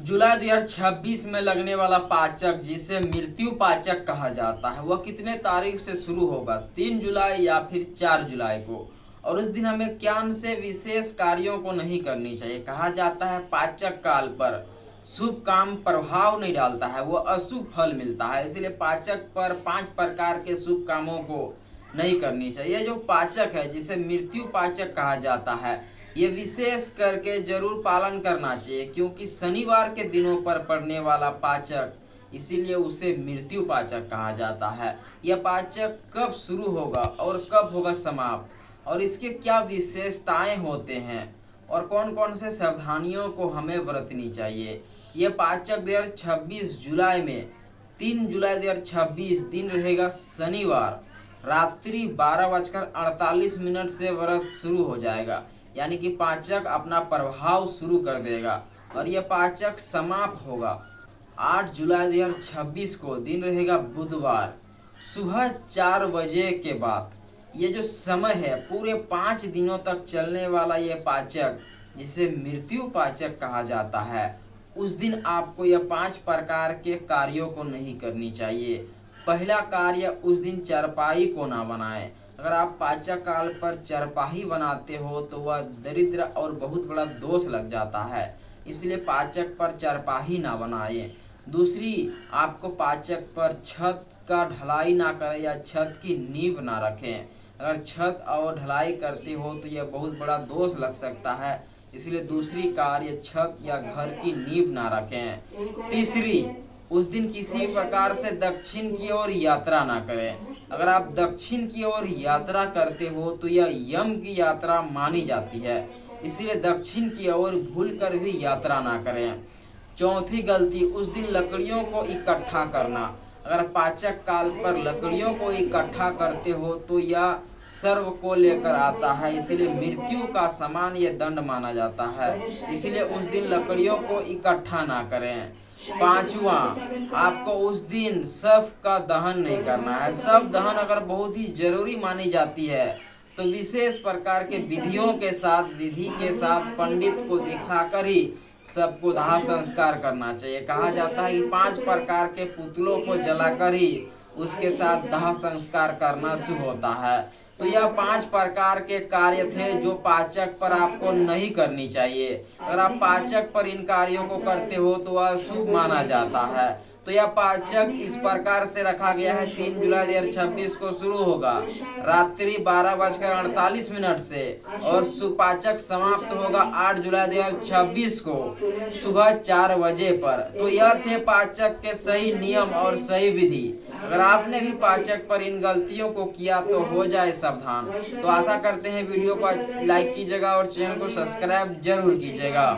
जुलाई 2026 में लगने वाला पाचक जिसे मृत्यु पाचक कहा जाता है वह कितने तारीख से शुरू होगा, 3 जुलाई या फिर 4 जुलाई को। और उस दिन हमें ज्ञान से विशेष कार्यों को नहीं करनी चाहिए। कहा जाता है पाचक काल पर शुभ काम प्रभाव नहीं डालता है, वो अशुभ फल मिलता है। इसलिए पाचक पर 5 प्रकार के शुभ कामों को नहीं करनी चाहिए। जो पाचक है जिसे मृत्यु पाचक कहा जाता है, ये विशेष करके जरूर पालन करना चाहिए, क्योंकि शनिवार के दिनों पर पड़ने वाला पाचक, इसीलिए उसे मृत्यु पाचक कहा जाता है। यह पाचक कब शुरू होगा और कब होगा समाप्त, और इसके क्या विशेषताएं होते हैं और कौन कौन से सावधानियों को हमें बरतनी चाहिए। यह पाचक 2026 जुलाई में 3 जुलाई 2026 दिन रहेगा शनिवार, रात्रि 12:48 से व्रत शुरू हो जाएगा, यानी कि पाचक अपना प्रभाव शुरू कर देगा। और यह पाचक समाप्त होगा 8 जुलाई 2026 को, दिन रहेगा बुधवार, सुबह 4 बजे के बाद। ये जो समय है पूरे 5 दिनों तक चलने वाला ये पाचक जिसे मृत्यु पाचक कहा जाता है, उस दिन आपको यह 5 प्रकार के कार्यों को नहीं करनी चाहिए। पहला कार्य, उस दिन चारपाई को ना बनाएं। अगर आप पाचक काल पर चरपाही बनाते हो तो वह दरिद्र और बहुत बड़ा दोष लग जाता है, इसलिए पाचक पर चरपाही ना बनाएं। दूसरी, आपको पाचक पर छत का ढलाई ना करें या छत की नींव ना रखें। अगर छत और ढलाई करते हो तो यह बहुत बड़ा दोष लग सकता है, इसलिए दूसरी कार्य छत या घर की नींव ना रखें। तीसरी, उस दिन किसी प्रकार से दक्षिण की ओर यात्रा ना करें। अगर आप दक्षिण की ओर यात्रा करते हो तो यह यम की यात्रा मानी जाती है, इसलिए दक्षिण की ओर भूलकर भी यात्रा ना करें। चौथी गलती, उस दिन लकड़ियों को इकट्ठा करना। अगर पाचक काल पर लकड़ियों को इकट्ठा करते हो तो यह सर्व को लेकर आता है, इसलिए मृत्यु का समान यह दंड माना जाता है, इसलिए उस दिन लकड़ियों को इकट्ठा ना करें। पांचवा, आपको उस दिन शव का दहन नहीं करना है। शव दहन अगर बहुत ही जरूरी मानी जाती है तो विशेष प्रकार के विधि के साथ पंडित को दिखाकर ही सबको दाह संस्कार करना चाहिए। कहा जाता है कि 5 प्रकार के पुतलों को जलाकर ही उसके साथ दाह संस्कार करना शुभ होता है। तो यह 5 प्रकार के कार्य थे जो पाचक पर आपको नहीं करनी चाहिए। अगर आप पाचक पर इन कार्यों को करते हो तो वह शुभ माना जाता है। तो यह पाचक इस प्रकार से रखा गया है, 3 जुलाई 2026 को शुरू होगा रात्रि 12:48 से, और सुपाचक समाप्त होगा 8 जुलाई 2026 को सुबह 4 बजे पर। तो यह थे पाचक के सही नियम और सही विधि। अगर आपने भी पाचक पर इन गलतियों को किया तो हो जाए सावधान। तो आशा करते हैं वीडियो को लाइक कीजिएगा और चैनल को सब्सक्राइब जरूर कीजिएगा।